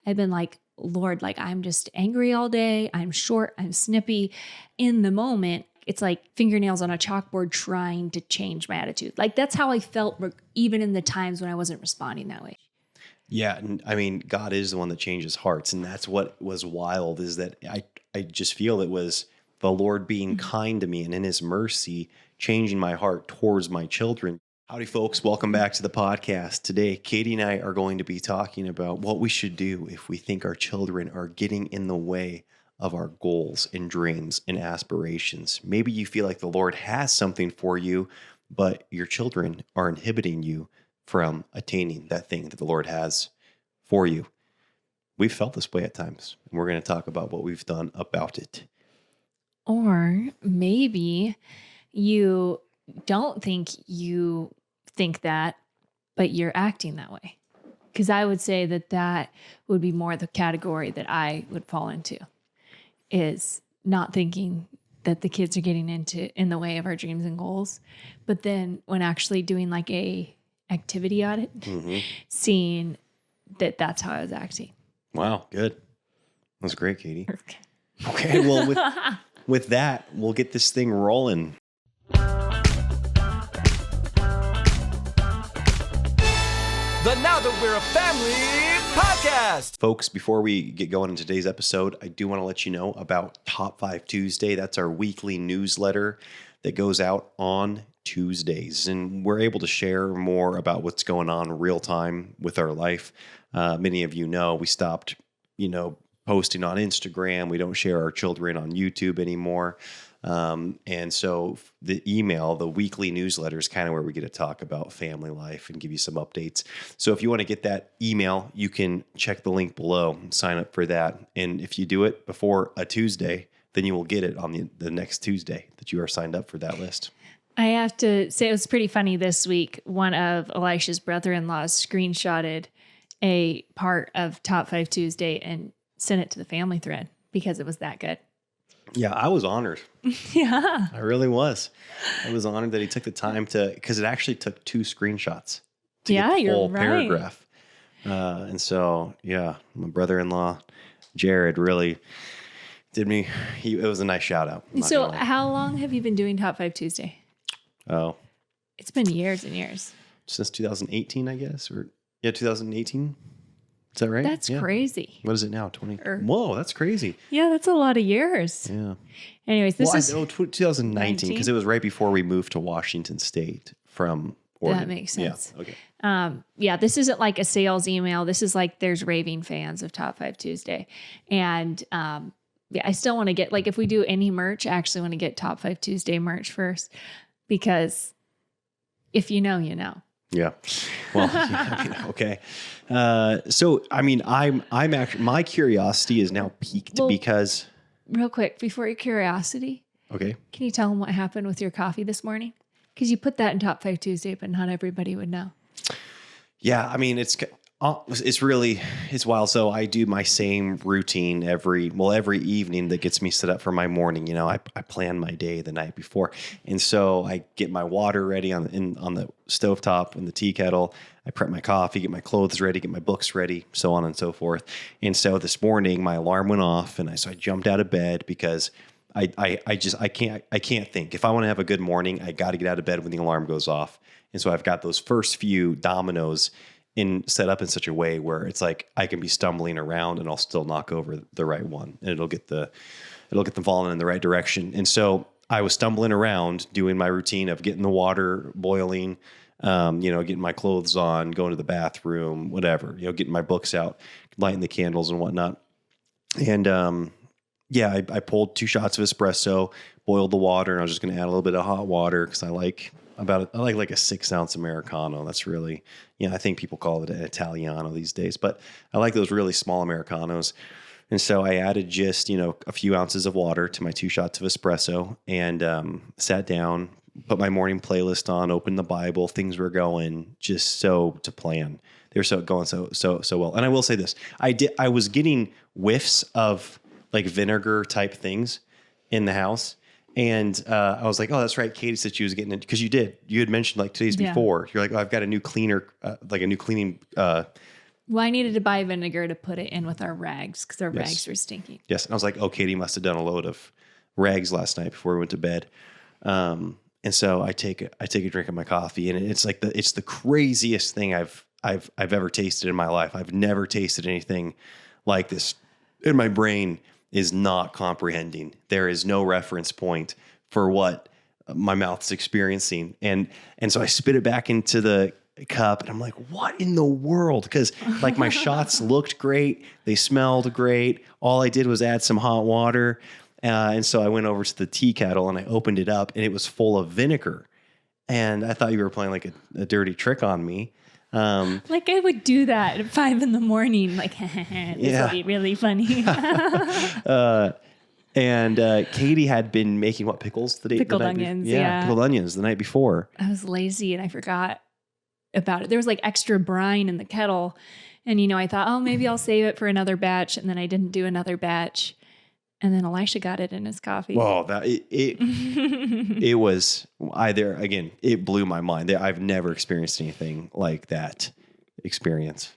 I've been like, Lord, like I'm just angry all day. I'm short. I'm snippy. In the moment, it's like fingernails on a chalkboard trying to change my attitude. Like that's how I felt even in the times when I wasn't responding that way. Yeah. And I mean, God is the one that changes hearts. And that's what was wild is that I just feel it was the Lord being kind to me and in his mercy, changing my heart towards my children. Howdy, folks. Welcome back to the podcast. Today, Katie and I are going to be talking about what we should do if we think our children are getting in the way of our goals and dreams and aspirations. Maybe you feel like the Lord has something for you, but your children are inhibiting you from attaining that thing that the Lord has for you. We've felt this way at times, and we're going to talk about what we've done about it. Or maybe you don't think that, but you're acting that way. Because I would say that would be more the category that I would fall into, is not thinking that the kids are getting in the way of our dreams and goals. But then when actually doing like a activity audit, seeing that that's how I was acting. Wow, good. That was great, Katie. Okay, well, with that, we'll get this thing rolling. The Now That We're a Family podcast. Folks, before we get going in today's episode, I do want to let you know about Top 5 Tuesday. That's our weekly newsletter that goes out on Tuesdays. And we're able to share more about what's going on real time with our life. Many of you know we stopped, posting on Instagram. We don't share our children on YouTube anymore. And so the weekly newsletter is kind of where we get to talk about family life and give you some updates. So if you want to get that email, you can check the link below and sign up for that. And if you do it before a Tuesday, then you will get it on the next Tuesday that you are signed up for that list. I have to say it was pretty funny this week. One of Elisha's brother-in-laws screenshotted a part of Top 5 Tuesday and sent it to the family thread because it was that good. Yeah, I was honored. Yeah. I really was. I was honored that he took the time because it actually took 2 screenshots to get the full paragraph. And so, yeah, my brother-in-law, Jared, really did me. It was a nice shout out. So how long have you been doing Top 5 Tuesday? Oh. It's been years and years. Since 2018, I guess. 2018. Is that right? That's crazy. What is it now? 20? Whoa, that's crazy. Yeah, that's a lot of years. Yeah. Anyways, this is 2019 because it was right before we moved to Washington State from Oregon. That makes sense. Yeah. Okay. This isn't like a sales email. This is like there's raving fans of Top 5 Tuesday. And I still want to get, like, if we do any merch, I actually want to get Top 5 Tuesday merch first, because if you know, you know. Yeah. Well, okay. So, I'm actually, my curiosity is now piqued because. Real quick, before your curiosity. Okay. Can you tell them what happened with your coffee this morning? Because you put that in Top 5 Tuesday, but not everybody would know. Yeah. It's wild. So I do my same routine every evening that gets me set up for my morning. I plan my day the night before. And so I get my water ready on the stovetop and the tea kettle. I prep my coffee, get my clothes ready, get my books ready, so on and so forth. And so this morning my alarm went off, and so I jumped out of bed because I can't think. If I want to have a good morning, I got to get out of bed when the alarm goes off. And so I've got those first few dominoes set up in such a way where it's like I can be stumbling around and I'll still knock over the right one, and it'll get them falling in the right direction. And so I was stumbling around doing my routine of getting the water boiling, getting my clothes on, going to the bathroom, whatever, getting my books out, lighting the candles and whatnot. And I pulled 2 shots of espresso, boiled the water, and I was just going to add a little bit of hot water because I like like a 6-ounce Americano. That's really, I think people call it an Italiano these days, but I like those really small Americanos. And so I added just, a few ounces of water to my 2 shots of espresso and sat down, put my morning playlist on, opened the Bible. Things were going just so to plan. They were going so well. And I will say this, I was getting whiffs of like vinegar type things in the house. And I was like, oh, that's right. Katie said she was getting it because you had mentioned like 2 days before. You're like, oh, I've got a new cleaner, like a new cleaning Well, I needed to buy vinegar to put it in with our rags because our Yes. rags were stinky. Yes. And I was like, oh, Katie must have done a load of rags last night before we went to bed. And so I take a drink of my coffee, and it's like it's the craziest thing I've ever tasted in my life. I've never tasted anything like this. And my brain is not comprehending. There is no reference point for what my mouth's experiencing. And so I spit it back into the cup, and I'm like, what in the world? Because like my shots looked great. They smelled great. All I did was add some hot water. And so I went over to the tea kettle and I opened it up, and it was full of vinegar. And I thought you were playing like a dirty trick on me. Like I would do that at 5 a.m. Like, this will be really funny. And Katie had been making what, pickles the day? Pickled the night onions, Yeah, yeah. pickled onions the night before. I was lazy and I forgot about it. There was like extra brine in the kettle. And, I thought, oh, maybe I'll save it for another batch. And then I didn't do another batch. And then Elisha got it in his coffee. Whoa, it was either, again, it blew my mind. I've never experienced anything like that experience.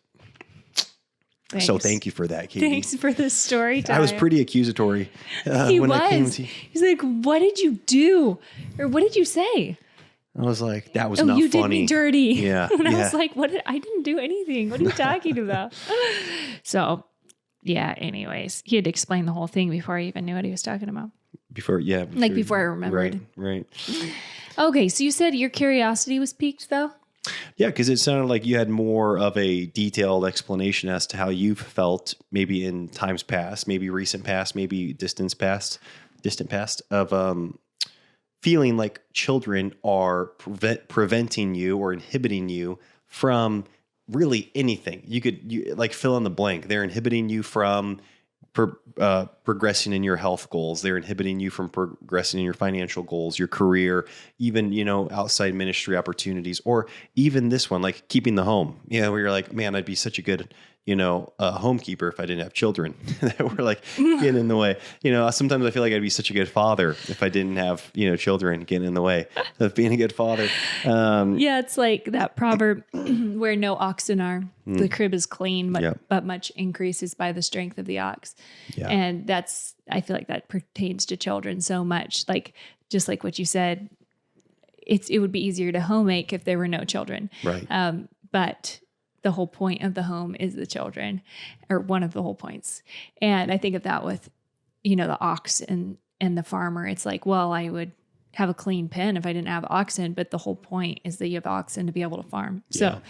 Thanks. So thank you for that, Katie. Thanks for the story time. I was pretty accusatory. He when was. I came to, He's like, what did you do? Or what did you say? I was like, that was Oh, not you funny. did me dirty. Yeah. And I yeah. was like, I didn't do anything. What are you talking about? So, yeah, anyways, he had to explain the whole thing before I even knew what he was talking about. Before I remembered. Right. Okay, so you said your curiosity was piqued, though? Yeah, because it sounded like you had more of a detailed explanation as to how you've felt maybe in times past, maybe recent past, maybe distant past, of feeling like children are preventing you or inhibiting you from really anything. You could like fill in the blank. They're inhibiting you from progressing in your health goals. They're inhibiting you from progressing in your financial goals, your career, even, outside ministry opportunities, or even this one, like keeping the home, where you're like, man, I'd be such a good, homekeeper if I didn't have children that were like getting in the way. Sometimes I feel like I'd be such a good father if I didn't have, children getting in the way of being a good father. Yeah, it's like that proverb where no oxen are. The crib is clean, but much increases by the strength of the ox. Yeah. And I feel like that pertains to children so much. Like, just like what you said, it would be easier to homemake if there were no children. Right. But the whole point of the home is the children, or one of the whole points. And I think of that with, the ox and the farmer. It's like, well, I would have a clean pen if I didn't have oxen, but the whole point is that you have oxen to be able to farm. So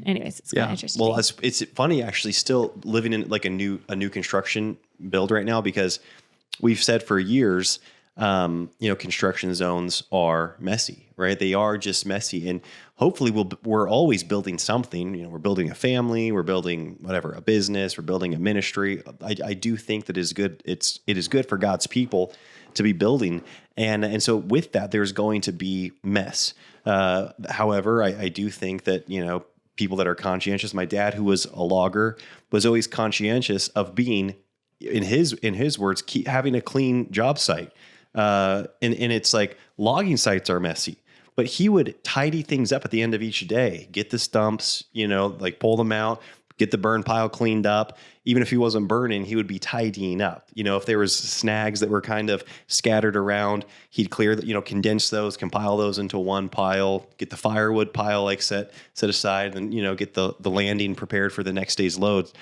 anyways, it's kind of interesting. Well, it's funny actually still living in like a new construction build right now, because we've said for years, construction zones are messy, right? They are just messy, and hopefully we're always building something. We're building a family, we're building a business, we're building a ministry. I do think that it is good for God's people to be building, and so with that, there's going to be mess. However, I do think that people that are conscientious. My dad, who was a logger, was always conscientious of being, in his words, having a clean job site. And it's like logging sites are messy, but he would tidy things up at the end of each day, get the stumps, like pull them out, get the burn pile cleaned up. Even if he wasn't burning, he would be tidying up. If there was snags that were kind of scattered around, he'd clear condense those, compile those into one pile, get the firewood pile like set aside, and get the landing prepared for the next day's loads.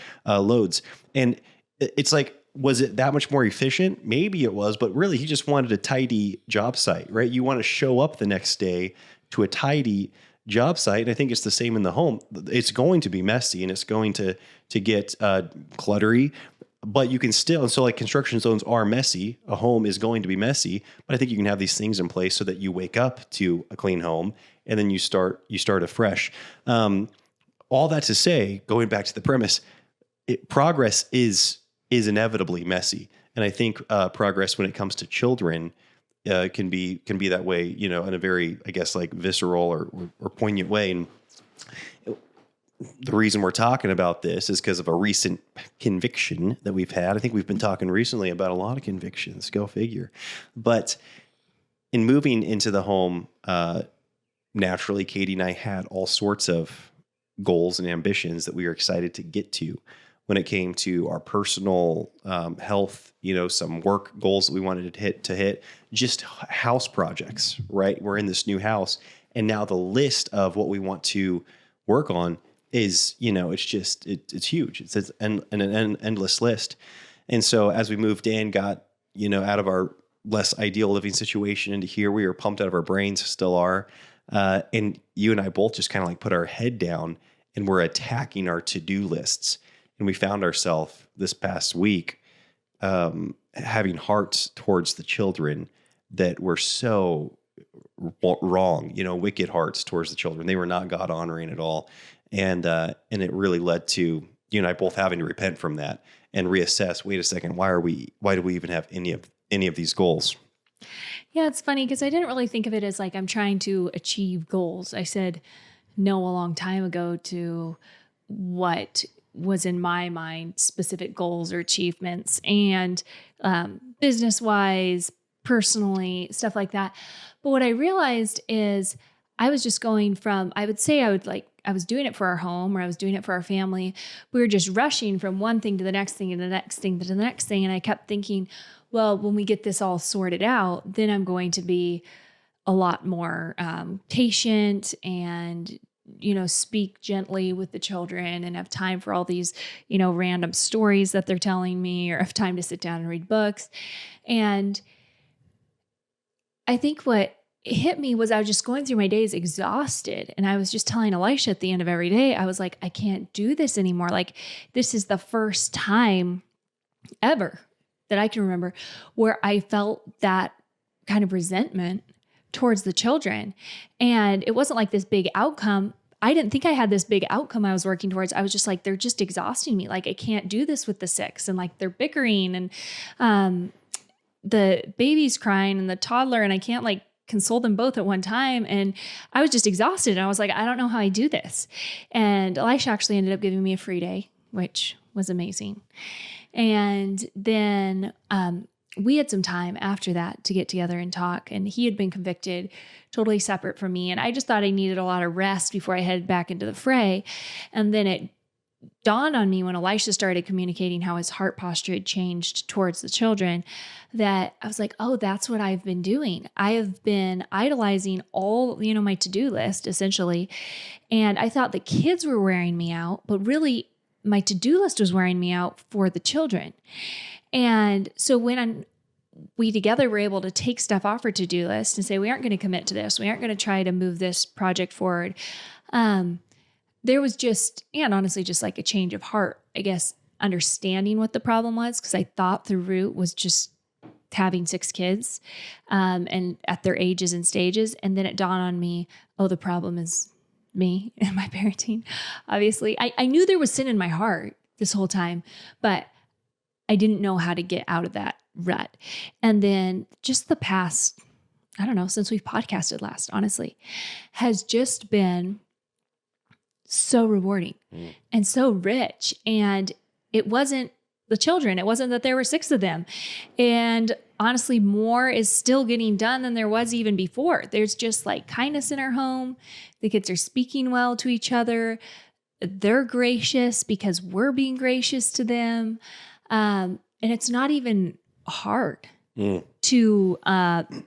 And it's like, was it that much more efficient? Maybe it was, but really he just wanted a tidy job site, right? You want to show up the next day to a tidy job site. And I think it's the same in the home. It's going to be messy and it's going to get cluttery, but you can still, and so like construction zones are messy. A home is going to be messy, but I think you can have these things in place so that you wake up to a clean home and then you start afresh. All that to say, going back to the premise, progress is inevitably messy. And I think progress when it comes to children can be that way, in a very, I guess, like visceral or poignant way. And the reason we're talking about this is because of a recent conviction that we've had. I think we've been talking recently about a lot of convictions, go figure. But in moving into the home, naturally, Katie and I had all sorts of goals and ambitions that we were excited to get to when it came to our personal health, some work goals that we wanted to hit, just house projects, right? We're in this new house. And now the list of what we want to work on is, it's huge. It's an endless list. And so as we moved in, got, out of our less ideal living situation into here, we were pumped out of our brains, still are. And you and I both just kind of like put our head down and we're attacking our to-do lists. And we found ourselves this past week having hearts towards the children that were so wrong, wicked hearts towards the children. They were not God honoring at all. And it really led to you and I both having to repent from that and reassess, wait a second, why do we even have any of these goals? Yeah, it's funny because I didn't really think of it as like I'm trying to achieve goals. I said no a long time ago to what was in my mind specific goals or achievements, and business-wise, personally, stuff like that. But what I realized is I was just going from, I was doing it for our home, or I was doing it for our family. We were just rushing from one thing to the next thing and the next thing to the next thing. And I kept thinking, well, when we get this all sorted out, then I'm going to be a lot more patient and, speak gently with the children and have time for all these, random stories that they're telling me, or have time to sit down and read books. And I think what hit me was I was just going through my days exhausted. And I was just telling Elisha at the end of every day, I was like, I can't do this anymore. Like, this is the first time ever that I can remember where I felt that kind of resentment towards the children. And it wasn't like this big outcome. I didn't think I had this big outcome I was working towards. I was just like, they're just exhausting me. Like, I can't do this with the 6, and like they're bickering, and the baby's crying and the toddler, and I can't like console them both at one time. And I was just exhausted. And I was like, I don't know how I do this. And Elisha actually ended up giving me a free day, which was amazing. And then we had some time after that to get together and talk. And he had been convicted, totally separate from me. And I just thought I needed a lot of rest before I headed back into the fray. And then it dawned on me when Elisha started communicating how his heart posture had changed towards the children, that I was like, oh, that's what I've been doing. I have been idolizing all, my to-do list essentially. And I thought the kids were wearing me out, but really my to-do list was wearing me out for the children. And so when we together were able to take stuff off our to-do list and say, we aren't going to commit to this, we aren't going to try to move this project forward. There was just, and honestly, just like a change of heart, I guess, understanding what the problem was, because I thought the root was just having 6 kids and at their ages and stages. And then it dawned on me, oh, the problem is me and my parenting. Obviously, I knew there was sin in my heart this whole time, but I didn't know how to get out of that rut. And then just the past, I don't know, since we've podcasted last, honestly, has just been so rewarding and so rich. And it wasn't the children. It wasn't that there were 6 of them. And honestly, more is still getting done than there was even before. There's just like kindness in our home. The kids are speaking well to each other. They're gracious because we're being gracious to them. And it's not even hard to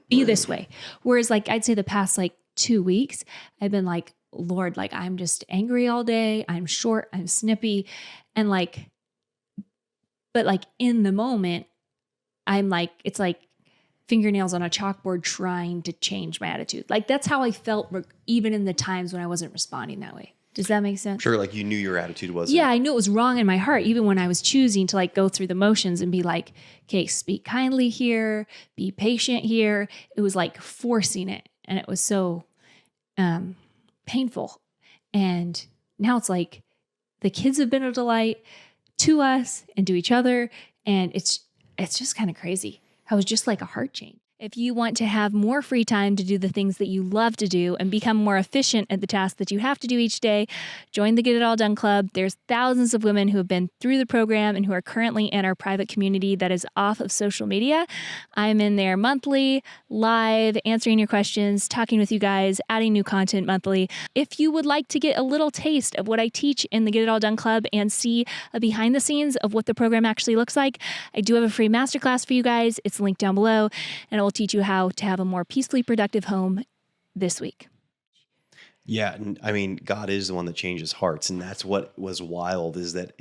be this way. Whereas like, I'd say the past like 2 weeks, I've been like, Lord, like I'm just angry all day. I'm short, I'm snippy. And like, but like in the moment, I'm like, it's like fingernails on a chalkboard trying to change my attitude. Like that's how I felt even in the times when I wasn't responding that way. Does that make sense? Sure. Like you knew your attitude wasn't. Yeah, I knew it was wrong in my heart, even when I was choosing to like go through the motions and be like, okay, speak kindly here, be patient here. It was like forcing it. And it was so painful. And now it's like the kids have been a delight to us and to each other. And it's just kind of crazy how it was just like a heart change. If you want to have more free time to do the things that you love to do and become more efficient at the tasks that you have to do each day, join the Get It All Done Club. There's thousands of women who have been through the program and who are currently in our private community that is off of social media. I'm in there monthly, live, answering your questions, talking with you guys, adding new content monthly. If you would like to get a little taste of what I teach in the Get It All Done Club and see a behind the scenes of what the program actually looks like, I do have a free masterclass for you guys. It's linked down below, and it will teach you how to have a more peacefully productive home this week. Yeah. And I mean, God is the one that changes hearts. And that's what was wild, is that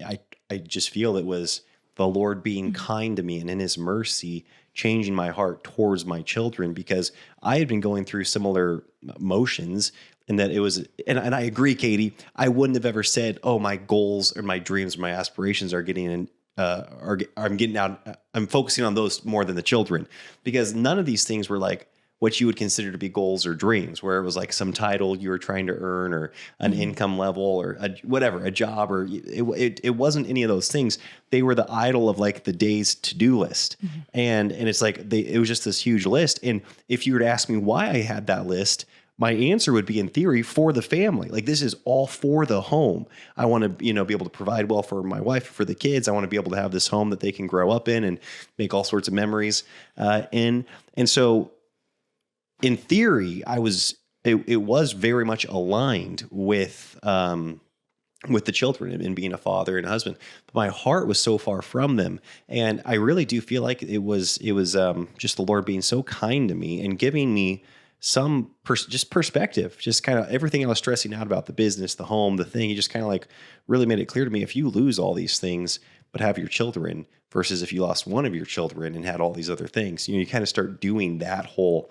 I just feel it was the Lord being kind to me and in his mercy changing my heart towards my children, because I had been going through similar motions, and that it was, and I agree, Katie, I wouldn't have ever said, oh, my goals or my dreams or my aspirations are getting in, I'm focusing on those more than the children, because none of these things were like what you would consider to be goals or dreams, where it was like some title you were trying to earn, or an income level, or a job, or it wasn't any of those things. They were the idol of like the day's to-do list. And it's like, it was just this huge list. And if you were to ask me why I had that list, my answer would be, in theory, for the family. Like, this is all for the home. I want to, be able to provide well for my wife, for the kids. I want to be able to have this home that they can grow up in and make all sorts of memories in. And so, in theory, it was very much aligned with the children and being a father and a husband. But my heart was so far from them, and I really do feel like it was just the Lord being so kind to me and giving me some perspective, just kind of everything I was stressing out about, the business, the home, the thing. He just kind of like really made it clear to me, if you lose all these things but have your children, versus if you lost one of your children and had all these other things, you kind of start doing that whole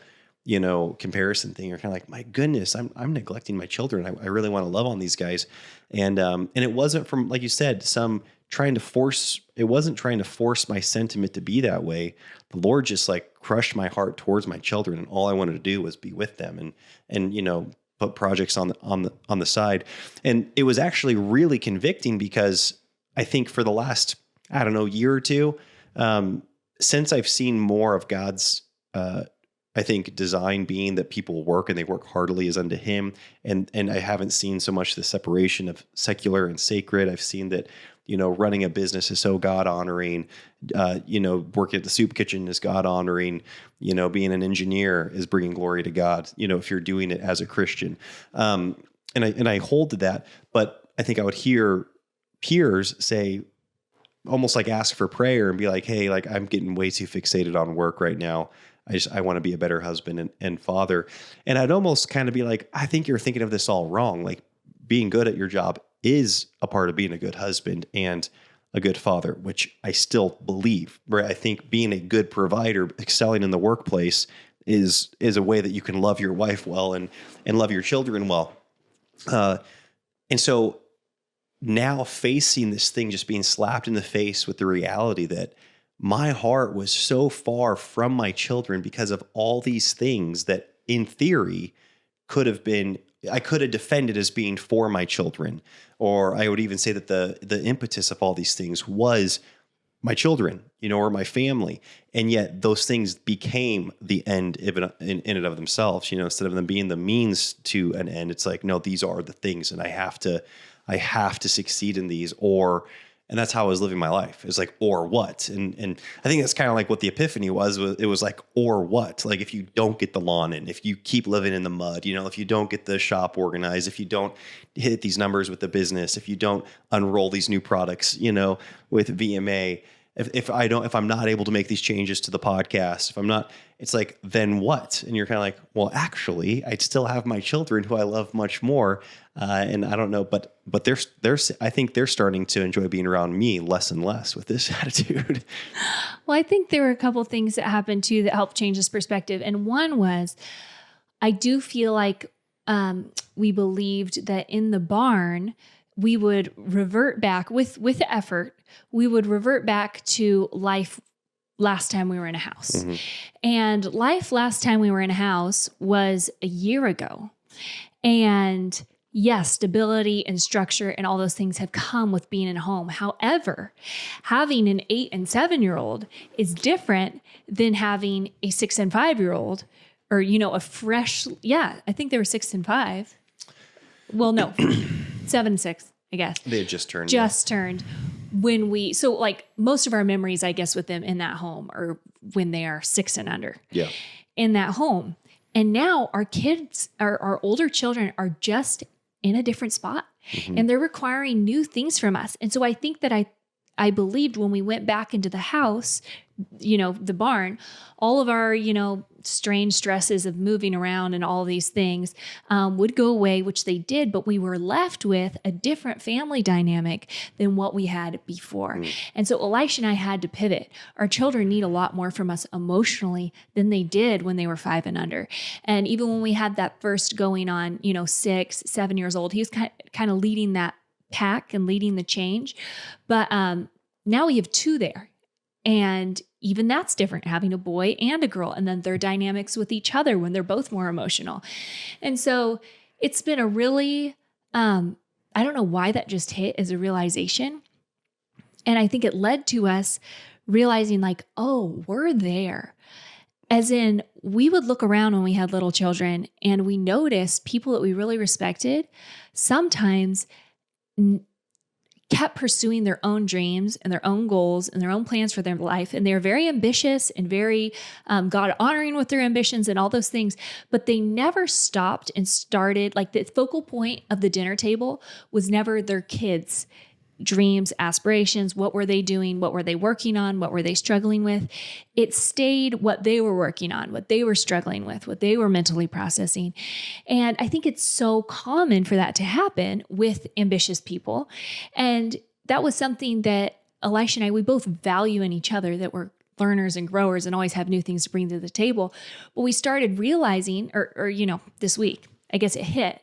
comparison thing. You're kind of like, my goodness, I'm neglecting my children. I really want to love on these guys. And it wasn't from, like you said, it wasn't trying to force my sentiment to be that way. The Lord just like crushed my heart towards my children. And all I wanted to do was be with them and put projects on the side. And it was actually really convicting, because I think for the last, year or two, since I've seen more of God's, I think, design being that people work and they work heartily as unto him. And I haven't seen so much the separation of secular and sacred. I've seen that, running a business is so God honoring, working at the soup kitchen is God honoring, being an engineer is bringing glory to God, if you're doing it as a Christian. And I hold to that, but I think I would hear peers say, almost like ask for prayer and be like, hey, like I'm getting way too fixated on work right now. I want to be a better husband and father. And I'd almost kind of be like, I think you're thinking of this all wrong. Like, being good at your job is a part of being a good husband and a good father, which I still believe. Right? I think being a good provider, excelling in the workplace is a way that you can love your wife well and love your children well. And so now facing this thing, just being slapped in the face with the reality that my heart was so far from my children because of all these things that in theory I could have defended as being for my children. Or I would even say that the impetus of all these things was my children, or my family. And yet those things became the end in and of themselves, instead of them being the means to an end. It's like, no, these are the things, and I have to succeed in these, and that's how I was living my life. It's like, or what? And I think that's kind of like what the epiphany was. It was like, or what? Like, if you don't get the lawn in, if you keep living in the mud, if you don't get the shop organized, if you don't hit these numbers with the business, if you don't unroll these new products, with VMA, if I'm not able to make these changes to the podcast, it's like, then what? And you're kind of like, well, actually, I'd still have my children who I love much more. And I don't know, but I think they're starting to enjoy being around me less and less with this attitude. Well, I think there were a couple of things that happened too that helped change this perspective. And one was, I do feel like we believed that in the barn, we would revert back with effort. We would revert back to life last time we were in a house. Mm-hmm. And life last time we were in a house was a year ago. And yes, stability and structure and all those things have come with being in a home. However, having an 8 and 7-year-old is different than having a 6 and 5-year-old, or, a fresh, I think they were 6 and 5. Well, no, 7 and 6, I guess. They had just turned. Turned so like most of our memories, I guess, with them in that home are when they are 6 and under. Yeah. In that home. And now our kids, our older children are just in a different spot, and they're requiring new things from us. And so I think that I believed when we went back into the house, the barn, all of our, strange stresses of moving around and all these things would go away, which they did, but we were left with a different family dynamic than what we had before. And so Elisha and I had to pivot. Our children need a lot more from us emotionally than they did when they were 5 and under. And even when we had that first going on, 6, 7 years old, he was kind of leading that pack and leading the change. But now we have 2 there. And even that's different, having a boy and a girl, and then their dynamics with each other when they're both more emotional. And so it's been a really, I don't know why that just hit as a realization. And I think it led to us realizing like, oh, we're there. As in, we would look around when we had little children and we noticed people that we really respected sometimes kept pursuing their own dreams and their own goals and their own plans for their life. And they're very ambitious and very God honoring with their ambitions and all those things. But they never stopped and started, like the focal point of the dinner table was never their kids' dreams, aspirations. What were they doing? What were they working on? What were they struggling with? It stayed what they were working on, what they were struggling with, what they were mentally processing. And I think it's so common for that to happen with ambitious people. And that was something that Elisha and I, we both value in each other, that we're learners and growers and always have new things to bring to the table. But we started realizing, or this week, I guess it hit,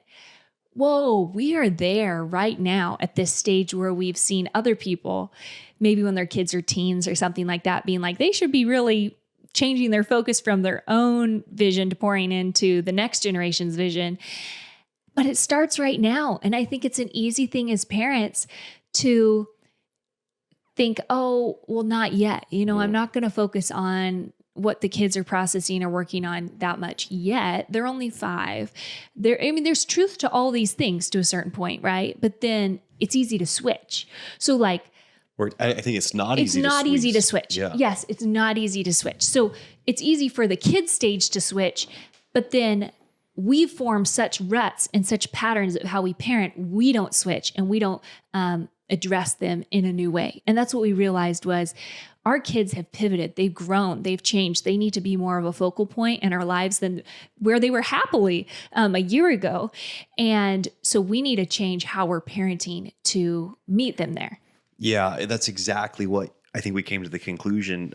whoa, we are there right now at this stage where we've seen other people, maybe when their kids are teens or something like that, being like, they should be really changing their focus from their own vision to pouring into the next generation's vision. But it starts right now. And I think it's an easy thing as parents to think, oh, well, not yet. I'm not going to focus on what the kids are processing or working on that much yet. They're only 5. There's truth to all these things to a certain point, right? But then it's easy to switch. So like, I think it's not easy to switch. Yeah. Yes, it's not easy to switch. So it's easy for the kids stage to switch, but then we form such ruts and such patterns of how we parent. We don't switch and we don't address them in a new way. And that's what we realized was our kids have pivoted. They've grown. They've changed. They need to be more of a focal point in our lives than where they were happily a year ago. And so we need to change how we're parenting to meet them there. Yeah, that's exactly what I think we came to the conclusion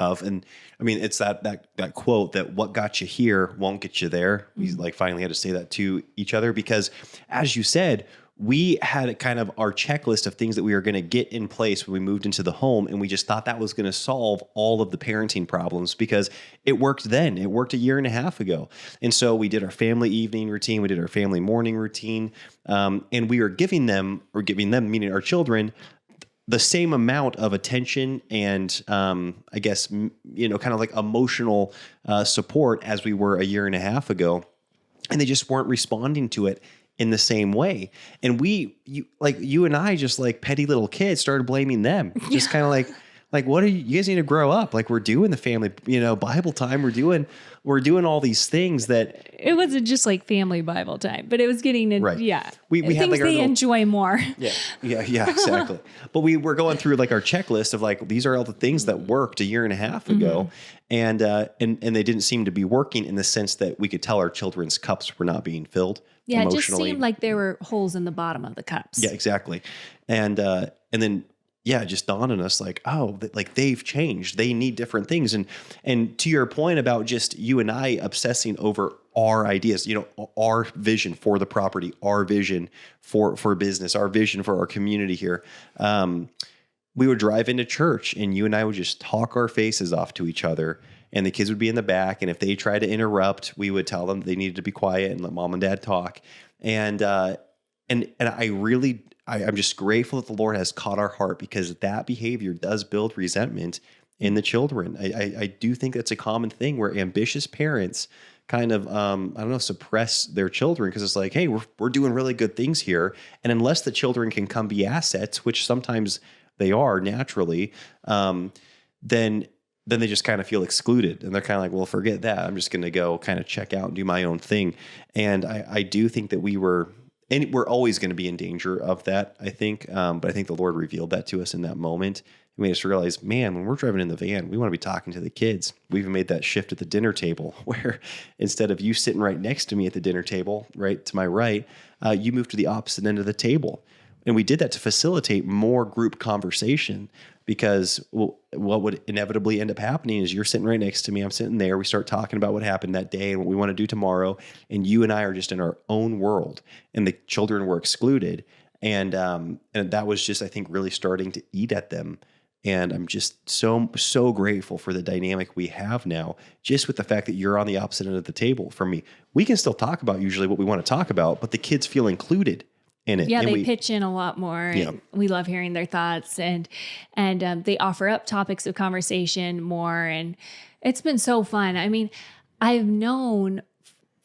of. And I mean, it's that quote that what got you here won't get you there. We finally had to say that to each other because, as you said, we had kind of our checklist of things that we were going to get in place when we moved into the home. And we just thought that was going to solve all of the parenting problems because it worked then. It worked a year and a half ago. And so we did our family evening routine. We did our family morning routine. And we were giving them, meaning our children, the same amount of attention and I guess, kind of like emotional support as we were a year and a half ago. And they just weren't responding to it in the same way. And you and I, just like petty little kids, started blaming them. Just kind of like, what are you guys need to grow up? Like, we're doing the family, Bible time. We're doing all these things that it wasn't just like family Bible time, but it was getting in, right. Yeah. We things had like they enjoy more. Yeah, exactly. But we were going through like our checklist of like, these are all the things that worked a year and a half ago. And they didn't seem to be working in the sense that we could tell our children's cups were not being filled. Yeah, it just seemed like there were holes in the bottom of the cups. Yeah, exactly. And then, it just dawned on us like, oh, like they've changed. They need different things. And to your point about just you and I obsessing over our ideas, our vision for the property, our vision for business, our vision for our community here. we would drive into church and you and I would just talk our faces off to each other, and the kids would be in the back. And if they tried to interrupt, we would tell them they needed to be quiet and let mom and dad talk. And I'm just grateful that the Lord has caught our heart, because that behavior does build resentment in the children. I do think that's a common thing where ambitious parents kind of, suppress their children, because it's like, hey, we're doing really good things here. And unless the children can come be assets, which sometimes they are naturally, then they just kind of feel excluded, and they're kind of like, well, forget that. I'm just going to go kind of check out and do my own thing. And I do think that we're always going to be in danger of that, I think. But I think the Lord revealed that to us in that moment. He made us realize, man, when we're driving in the van, we want to be talking to the kids. We even made that shift at the dinner table, where instead of you sitting right next to me at the dinner table, right to my right, you moved to the opposite end of the table. And we did that to facilitate more group conversation, because what would inevitably end up happening is you're sitting right next to me, I'm sitting there, we start talking about what happened that day and what we want to do tomorrow, and you and I are just in our own world, and the children were excluded. And that was just, I think, really starting to eat at them. And I'm just so grateful for the dynamic we have now, just with the fact that you're on the opposite end of the table from me. We can still talk about usually what we want to talk about, but the kids feel included in it. Yeah, and they pitch in a lot more. Yeah. And we love hearing their thoughts, and they offer up topics of conversation more. And it's been so fun. I mean, I've known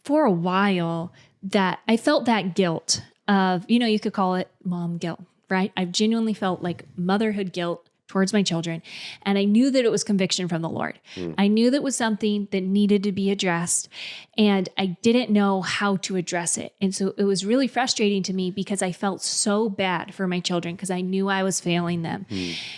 for a while that I felt that guilt of, you could call it mom guilt, right? I've genuinely felt like motherhood guilt towards my children. And I knew that it was conviction from the Lord. I knew that it was something that needed to be addressed, and I didn't know how to address it. And so it was really frustrating to me, because I felt so bad for my children, because I knew I was failing them.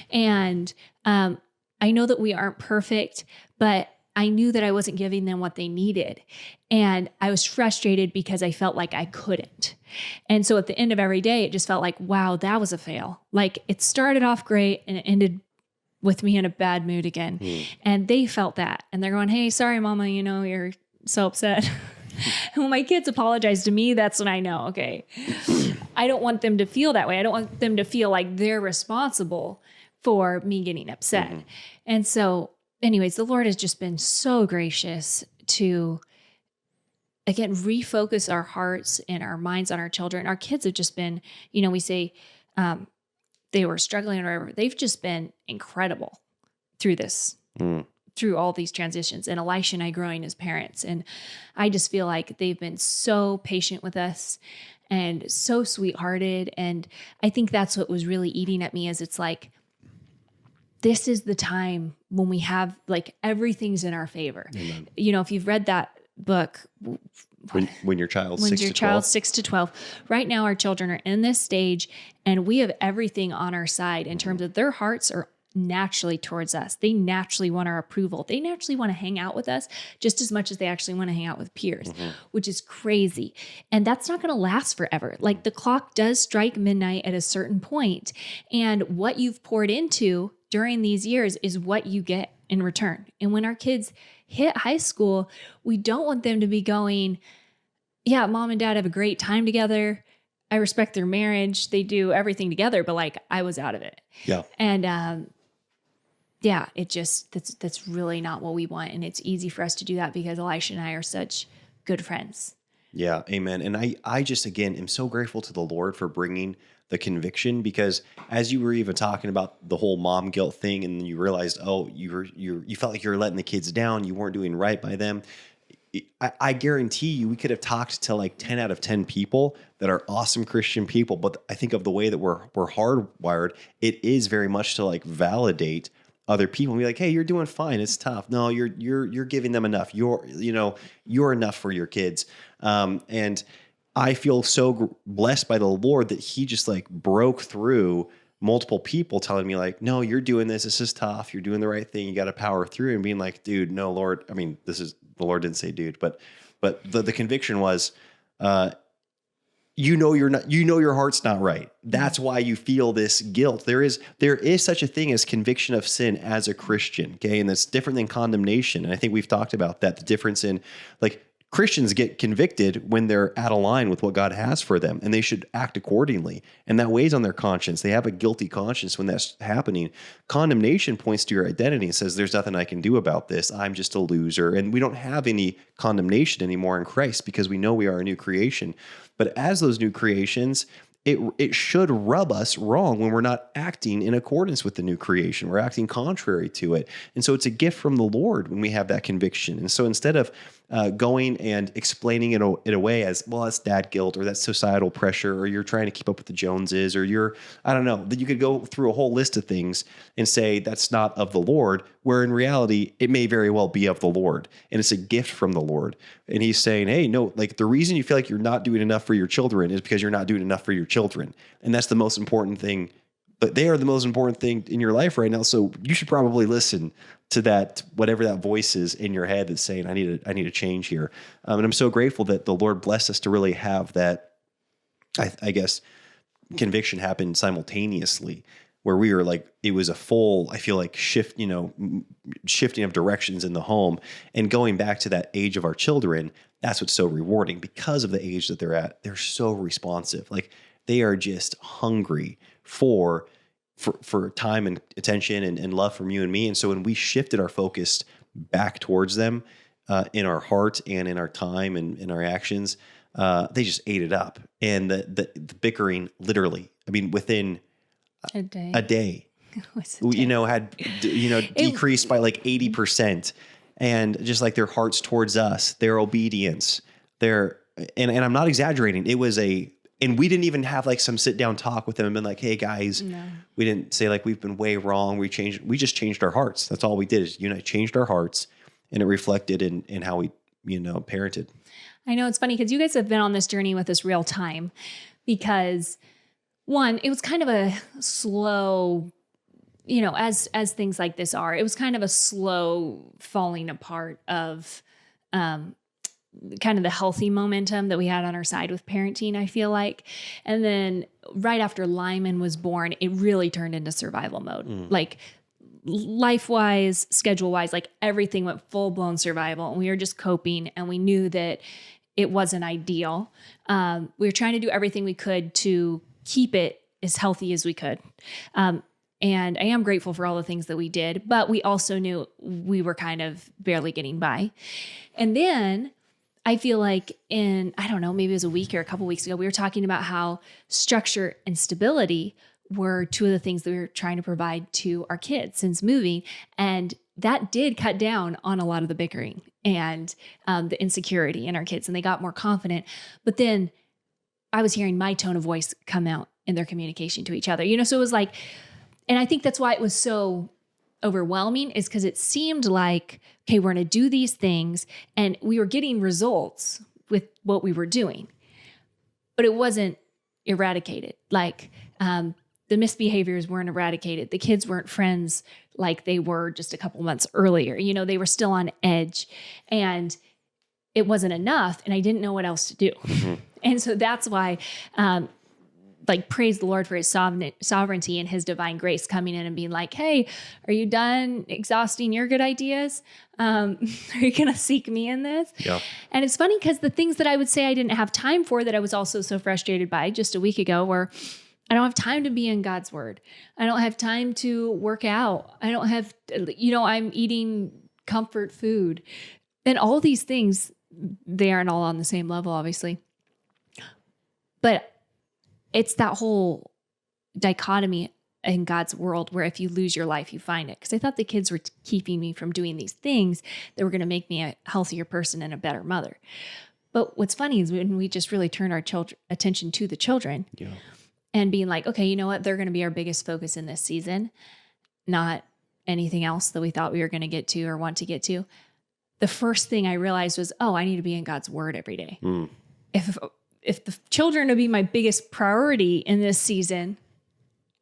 And I know that we aren't perfect, but I knew that I wasn't giving them what they needed. And I was frustrated because I felt like I couldn't. And so at the end of every day, it just felt like, wow, that was a fail. Like, it started off great and it ended with me in a bad mood again. And they felt that. And they're going, hey, sorry, mama, you're so upset. And when my kids apologize to me, that's when I know, okay, I don't want them to feel that way. I don't want them to feel like they're responsible for me getting upset. And so anyways, the Lord has just been so gracious to, again, refocus our hearts and our minds on our children. Our kids have just been, we say they were struggling or whatever. They've just been incredible through this, through all these transitions. And Elisha and I growing as parents. And I just feel like they've been so patient with us and so sweethearted. And I think that's what was really eating at me, is it's like, this is the time when we have, like, everything's in our favor. Amen. If you've read that book, when your child's when 6 your to 12. child's 6 to 12, right now our children are in this stage, and we have everything on our side in terms of their hearts are naturally towards us. They naturally want our approval. They naturally want to hang out with us just as much as they actually want to hang out with peers, which is crazy. And that's not going to last forever. Like, the clock does strike midnight at a certain point, and what you've poured into during these years is what you get in return. And when our kids hit high school, we don't want them to be going, yeah, mom and dad have a great time together. I respect their marriage. They do everything together, but like, I was out of it. Yeah. And, it just, that's really not what we want. And it's easy for us to do that because Elisha and I are such good friends. Yeah. Amen. And I just, again, am so grateful to the Lord for bringing the conviction, because as you were even talking about the whole mom guilt thing, and then you realized, oh, you felt like you were letting the kids down. You weren't doing right by them. I guarantee you, we could have talked to like 10 out of 10 people that are awesome Christian people. But I think of the way that we're hardwired, it is very much to like validate other people and be like, hey, you're doing fine. It's tough. No, you're giving them enough. You're enough for your kids. And I feel so blessed by the Lord that he just like broke through multiple people telling me like, no, you're doing this. This is tough. You're doing the right thing. You got to power through, and being like, dude, no, Lord. I mean, the Lord didn't say dude, but the conviction was, you're not, your heart's not right. That's why you feel this guilt. There is such a thing as conviction of sin as a Christian. Okay. And that's different than condemnation. And I think we've talked about that, the difference in like, Christians get convicted when they're out of line with what God has for them, and they should act accordingly. And that weighs on their conscience. They have a guilty conscience when that's happening. Condemnation points to your identity and says, there's nothing I can do about this. I'm just a loser. And we don't have any condemnation anymore in Christ because we know we are a new creation. But as those new creations, it should rub us wrong when we're not acting in accordance with the new creation. We're acting contrary to it. And so it's a gift from the Lord when we have that conviction. And so instead of going and explaining it away as, well, that's dad guilt, or that's societal pressure, or you're trying to keep up with the Joneses, or you're, I don't know, that you could go through a whole list of things and say that's not of the Lord, where in reality, it may very well be of the Lord. And it's a gift from the Lord. And he's saying, hey, no, like the reason you feel like you're not doing enough for your children is because you're not doing enough for your children. And that's the most important thing. But they are the most important thing in your life right now. So you should probably listen to that, whatever that voice is in your head that's saying, I need a change here. And I'm so grateful that the Lord blessed us to really have that, I guess, conviction happen simultaneously, where we were like, it was a full, I feel like shifting of directions in the home, and going back to that age of our children. That's what's so rewarding because of the age that they're at. They're so responsive. Like they are just hungry for time and attention and love from you and me. And so when we shifted our focus back towards them in our heart and in our time and in our actions, they just ate it up. And the bickering, literally, I mean, within a day, had decreased by like 80%. And just like their hearts towards us, their obedience, and I'm not exaggerating. It was and we didn't even have like some sit down talk with them and been like, hey guys, no. We didn't say like, we've been way wrong. We just changed our hearts. That's all we did is, changed our hearts, and it reflected in how we, parented. I know it's funny because you guys have been on this journey with us real time, because one, it was kind of a slow, as things like this are, it was kind of a slow falling apart of, kind of the healthy momentum that we had on our side with parenting, I feel like. And then right after Lyman was born, it really turned into survival mode. Like life-wise, schedule-wise, like everything went full-blown survival, and we were just coping, and we knew that it wasn't ideal. We were trying to do everything we could to keep it as healthy as we could. And I am grateful for all the things that we did, but we also knew we were kind of barely getting by. And then I feel like I don't know, maybe it was a week or a couple weeks ago, we were talking about how structure and stability were two of the things that we were trying to provide to our kids since moving. And that did cut down on a lot of the bickering and the insecurity in our kids, and they got more confident. But then I was hearing my tone of voice come out in their communication to each other, so it was like, and I think that's why it was so overwhelming, is because it seemed like, okay, we're going to do these things, and we were getting results with what we were doing, but it wasn't eradicated. Like the misbehaviors weren't eradicated. The kids weren't friends like they were just a couple months earlier. They were still on edge, and it wasn't enough, and I didn't know what else to do. Mm-hmm. And so that's why, praise the Lord for his sovereignty and his divine grace coming in and being like, hey, are you done exhausting your good ideas? Are you going to seek me in this? Yeah. And it's funny because the things that I would say I didn't have time for, that I was also so frustrated by just a week ago, were I don't have time to be in God's word. I don't have time to work out. I don't have, I'm eating comfort food, and all these things, they aren't all on the same level, obviously. But it's that whole dichotomy in God's world where if you lose your life, you find it. Because I thought the kids were keeping me from doing these things that were going to make me a healthier person and a better mother. But what's funny is when we just really turn our attention to the children, and being like, okay, you know what? They're going to be our biggest focus in this season, not anything else that we thought we were going to get to or want to get to. The first thing I realized was, I need to be in God's word every day. If the children to be my biggest priority in this season,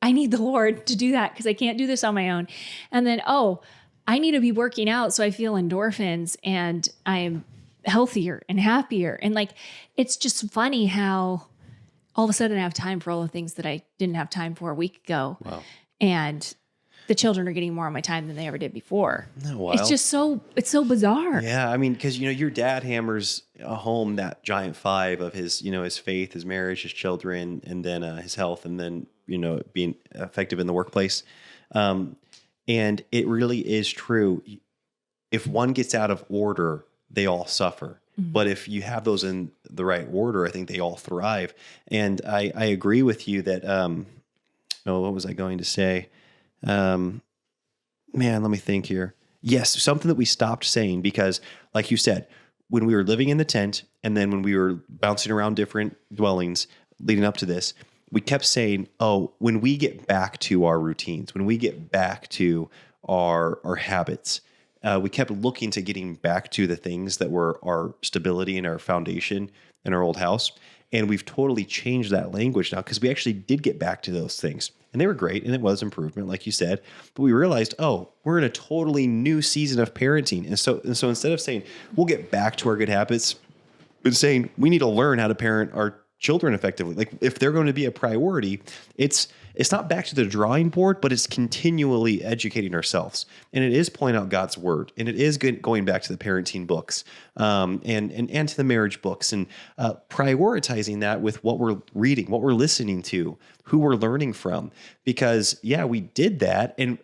I need the Lord to do that, because I can't do this on my own. And then, I need to be working out so I feel endorphins and I am healthier and happier. And it's just funny how all of a sudden I have time for all the things that I didn't have time for a week ago. Wow. And the children are getting more of my time than they ever did before. Isn't that wild? It's just so bizarre. Yeah, I mean, because your dad hammers home that giant five of his, his faith, his marriage, his children, and then his health, and then being effective in the workplace. And it really is true. If one gets out of order, they all suffer. Mm-hmm. But if you have those in the right order, I think they all thrive. And I agree with you that. What was I going to say? Man, let me think here. Yes, something that we stopped saying because, like you said, when we were living in the tent and then when we were bouncing around different dwellings leading up to this, we kept saying, when we get back to our routines, when we get back to our habits, we kept looking to getting back to the things that were our stability and our foundation in our old house. And we've totally changed that language now because we actually did get back to those things. And they were great, and it was improvement, like you said. But we realized, we're in a totally new season of parenting. And so instead of saying, we'll get back to our good habits, but saying we need to learn how to parent our children effectively. Like if they're going to be a priority, it's not back to the drawing board, but it's continually educating ourselves. And it is pointing out God's word. And it is going back to the parenting books and to the marriage books and prioritizing that with what we're reading, what we're listening to, who we're learning from. Because, we did that. And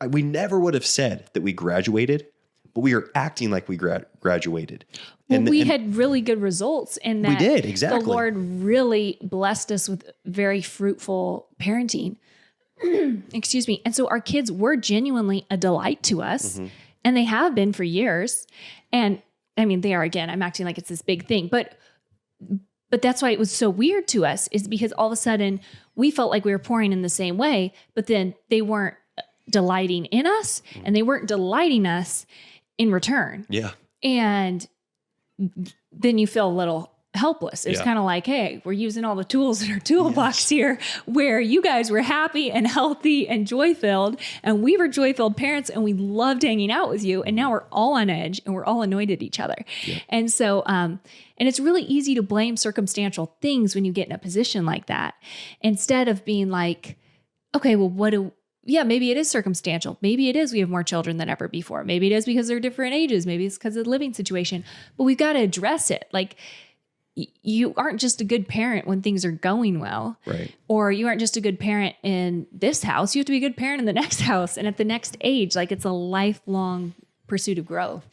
we never would have said that we graduated, but we are acting like we graduated. Well, we had really good results in that. We did, exactly. The Lord really blessed us with very fruitful parenting. Excuse me. And so our kids were genuinely a delight to us, and they have been for years. And I mean, they are, again, I'm acting like it's this big thing, but that's why it was so weird to us, is because all of a sudden we felt like we were pouring in the same way, but then they weren't delighting in us and they weren't delighting us in return. Yeah. And then you feel a little helpless. It's kind of like, hey, we're using all the tools in our toolbox here, where you guys were happy and healthy and joy-filled, and we were joy-filled parents, and we loved hanging out with you. And now we're all on edge and we're all annoyed at each other. Yeah. And so, and it's really easy to blame circumstantial things when you get in a position like that, instead of being like, okay, well, maybe it is circumstantial. Maybe it is we have more children than ever before. Maybe it is because they're different ages. Maybe it's because of the living situation. But we've got to address it. Like, you aren't just a good parent when things are going well. Right. Or you aren't just a good parent in this house. You have to be a good parent in the next house and at the next age. Like, it's a lifelong pursuit of growth,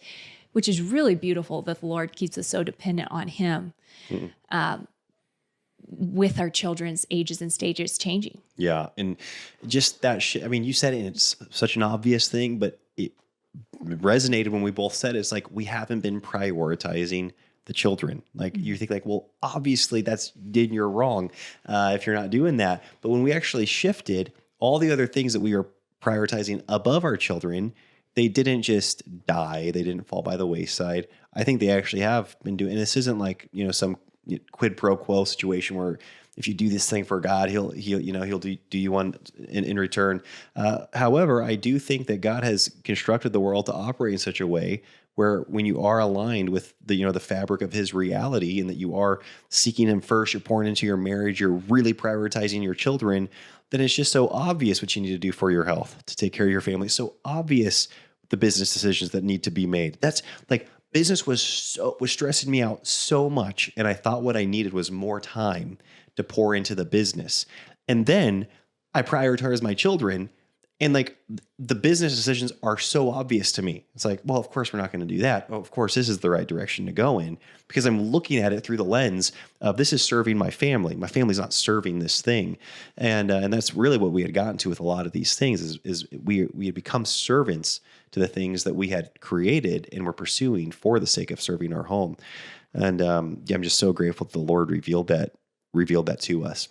which is really beautiful that the Lord keeps us so dependent on Him. With our children's ages and stages changing. Yeah. And just that I mean, you said it, it's such an obvious thing, but it resonated when we both said it. It's like, we haven't been prioritizing the children. Like, you think like, well, obviously you're wrong if you're not doing that. But when we actually shifted all the other things that we were prioritizing above our children, they didn't just die. They didn't fall by the wayside. I think they actually have been doing, and this isn't like, some quid pro quo situation where if you do this thing for God, he'll do you one in return. However, I do think that God has constructed the world to operate in such a way where when you are aligned with the fabric of His reality, and that you are seeking Him first, you're pouring into your marriage, you're really prioritizing your children, then it's just so obvious what you need to do for your health, to take care of your family. It's so obvious the business decisions that need to be made. That's like, business was stressing me out so much, and I thought what I needed was more time to pour into the business. And then I prioritized my children, and like, the business decisions are so obvious to me. It's like, well, of course we're not going to do that. Oh, of course this is the right direction to go in, because I'm looking at it through the lens of, this is serving my family. My family's not serving this thing. And that's really what we had gotten to with a lot of these things is we had become servants to the things that we had created and were pursuing for the sake of serving our home. And I'm just so grateful that the Lord revealed that to us.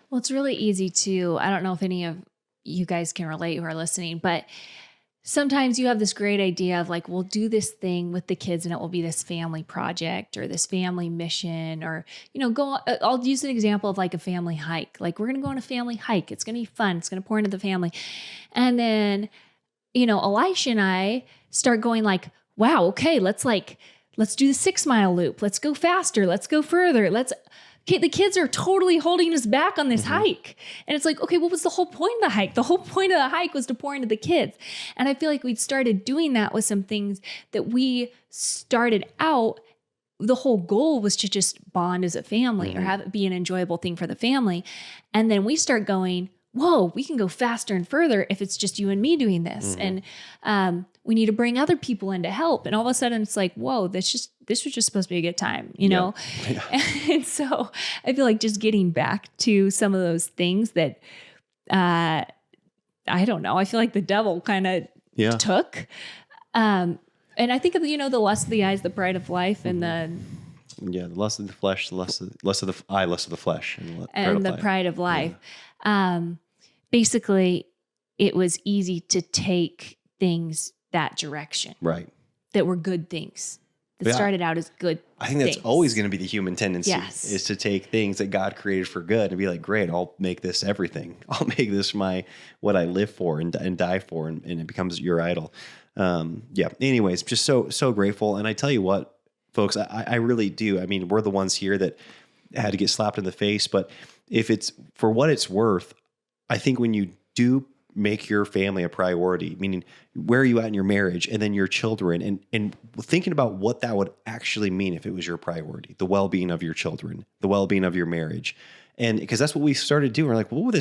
Well, it's really easy to, I don't know if any of you guys can relate who are listening, but sometimes you have this great idea of like, we'll do this thing with the kids and it will be this family project or this family mission, or, I'll use an example of like a family hike. Like, we're going to go on a family hike. It's going to be fun. It's going to pour into the family. And then, Elisha and I start going like, wow, okay, let's do the 6 mile loop. Let's go faster. Let's go further. the kids are totally holding us back on this hike. And it's like, okay, what was the whole point of the hike? The whole point of the hike was to pour into the kids. And I feel like we'd started doing that with some things that we started out. The whole goal was to just bond as a family or have it be an enjoyable thing for the family. And then we start going, whoa, we can go faster and further if it's just you and me doing this. And we need to bring other people in to help. And all of a sudden it's like, whoa, this was just supposed to be a good time, you know? Yeah. And so I feel like just getting back to some of those things that, I don't know, I feel like the devil kind of took. And I think of, the lust of the eyes, the pride of life, and the lust of the flesh, the lust of the eye, lust of the flesh, and the pride of life. Basically, it was easy to take things that direction, right? That were good things. That started out as good. I think that's always going to be the human tendency, yes, is to take things that God created for good and be like, great, I'll make this everything. I'll make this what I live for and die for, and it becomes your idol. Anyways, just so grateful. And I tell you what, folks, I really do. I mean, we're the ones here that had to get slapped in the face, but if it's for what it's worth, I think when you do make your family a priority, meaning where are you at in your marriage and then your children, and thinking about what that would actually mean if it was your priority, the well-being of your children, the well-being of your marriage. And because that's what we started doing. We're like, what would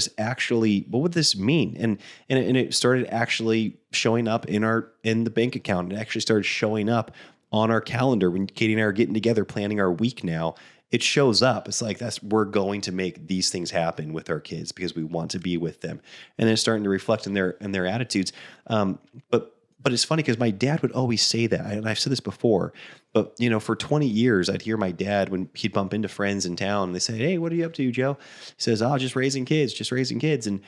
this mean? And it started actually showing up in the bank account. It actually started showing up on our calendar when Katie and I are getting together, planning our week now. It shows up. It's like, we're going to make these things happen with our kids because we want to be with them. And then it's starting to reflect in their attitudes. But it's funny because my dad would always say that, and I've said this before, but for 20 years, I'd hear my dad when he'd bump into friends in town, and they say, "Hey, what are you up to, Joe?" He says, "Oh, just raising kids. And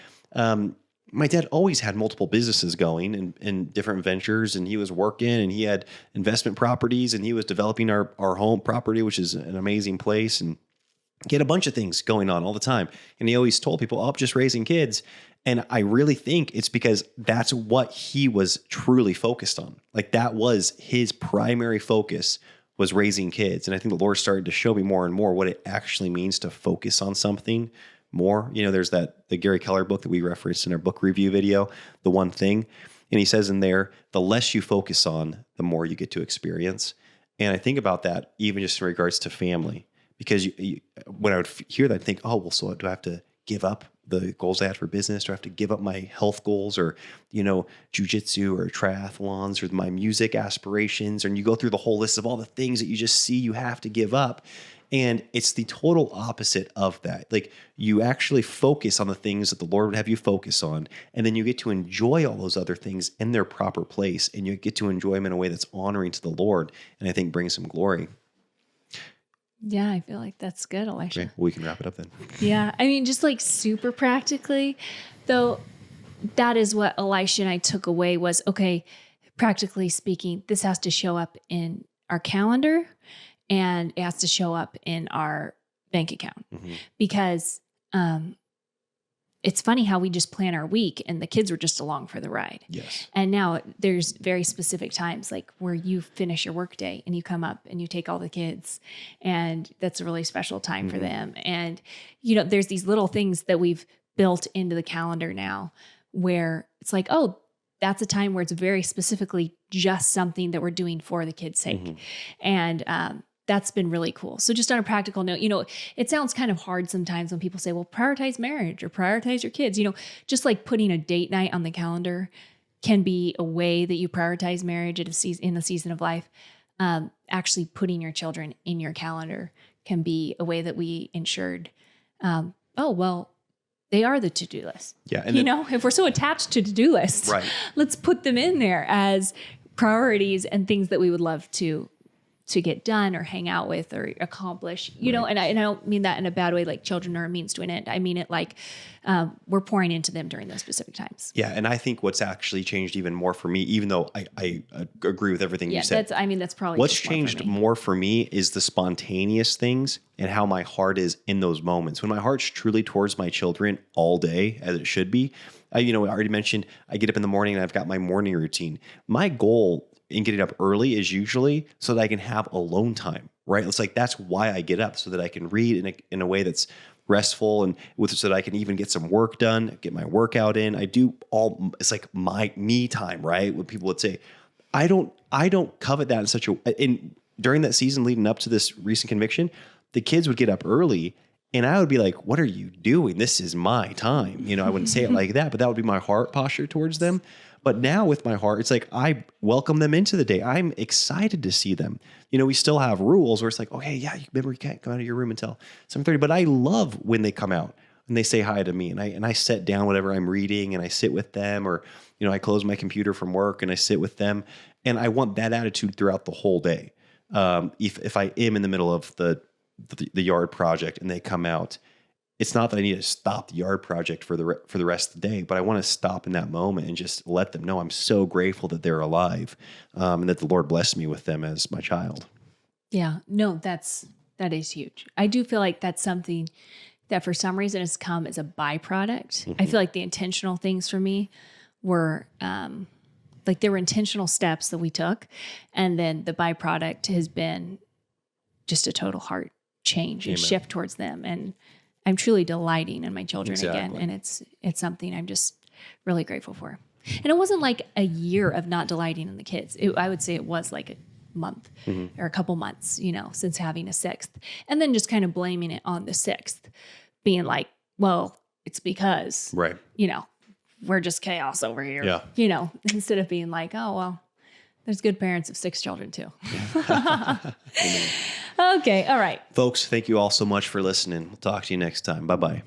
my dad always had multiple businesses going and different ventures, and he was working, and he had investment properties, and he was developing our home property, which is an amazing place, and he had a bunch of things going on all the time. And he always told people, "Oh, I'm just raising kids." And I really think it's because that's what he was truly focused on. Like, that was his primary focus, was raising kids. And I think the Lord started to show me more and more what it actually means to focus on something more. There's the Gary Keller book that we referenced in our book review video, The One Thing. And he says in there, the less you focus on, the more you get to experience. And I think about that even just in regards to family, because when I would hear that, I'd think, oh, well, so do I have to give up the goals I had for business? Do I have to give up my health goals, or, jujitsu or triathlons, or my music aspirations? And you go through the whole list of all the things that you just see you have to give up. And it's the total opposite of that. Like, you actually focus on the things that the Lord would have you focus on, and then you get to enjoy all those other things in their proper place, and you get to enjoy them in a way that's honoring to the Lord, and I think brings some glory. Yeah, I feel like that's good, Elisha. Okay, we can wrap it up then. Yeah, I mean, just like super practically, though, that is what Elisha and I took away was, okay, practically speaking, this has to show up in our calendar, and it has to show up in our bank account, because it's funny how we just plan our week and the kids were just along for the ride. Yes. And now there's very specific times, like where you finish your work day and you come up and you take all the kids, and that's a really special time for them. And, there's these little things that we've built into the calendar now where it's like, oh, that's a time where it's very specifically just something that we're doing for the kids' sake. And, that's been really cool. So just on a practical note, it sounds kind of hard sometimes when people say, well, prioritize marriage or prioritize your kids. Just like putting a date night on the calendar can be a way that you prioritize marriage in the season of life. Actually putting your children in your calendar can be a way that we ensured, they are the to-do list. Yeah. And if we're so attached to to-do lists, right, let's put them in there as priorities and things that we would love to get done or hang out with or accomplish, and I don't mean that in a bad way, like children are a means to an end. I mean it like we're pouring into them during those specific times. Yeah. And I think what's actually changed even more for me, even though I agree with everything you said. That's probably what's changed more for me is the spontaneous things and how my heart is in those moments. When my heart's truly towards my children all day, as it should be. I already mentioned I get up in the morning and I've got my morning routine. My goal in getting up early is usually so that I can have alone time right? It's like, that's why I get up, so that I can read in a way that's restful, and so that I can even get some work done, get my workout in. I do all, it's like my me time, right? When people would say, I don't covet that in such during that season leading up to this recent conviction, the kids would get up early and I would be like, what are you doing? This is my time. I wouldn't say it like that, but that would be my heart posture towards them. But now with my heart, it's like, I welcome them into the day. I'm excited to see them. We still have rules where it's like, oh, hey, yeah, remember you can't come out of your room until 7:30. But I love when they come out and they say hi to me, and I set down whatever I'm reading and I sit with them, or, I close my computer from work and I sit with them. And I want that attitude throughout the whole day. If I am in the middle of the yard project and they come out, it's not that I need to stop the yard project for the rest of the day, but I want to stop in that moment and just let them know I'm so grateful that they're alive, and that the Lord blessed me with them as my child. Yeah, no, that is huge. I do feel like that's something that for some reason has come as a byproduct. Mm-hmm. I feel like the intentional things for me were, like there were intentional steps that we took, and then the byproduct has been just a total heart change and shift towards them. And I'm truly delighting in my children again. And it's something I'm just really grateful for. And it wasn't like a year of not delighting in the kids. I would say it was like a month or a couple months, since having a sixth, and then just kind of blaming it on the sixth, being like, well, it's because, right, we're just chaos over here, instead of being like, oh, well, there's good parents of 6 children too. Okay. All right. Folks, thank you all so much for listening. We'll talk to you next time. Bye-bye.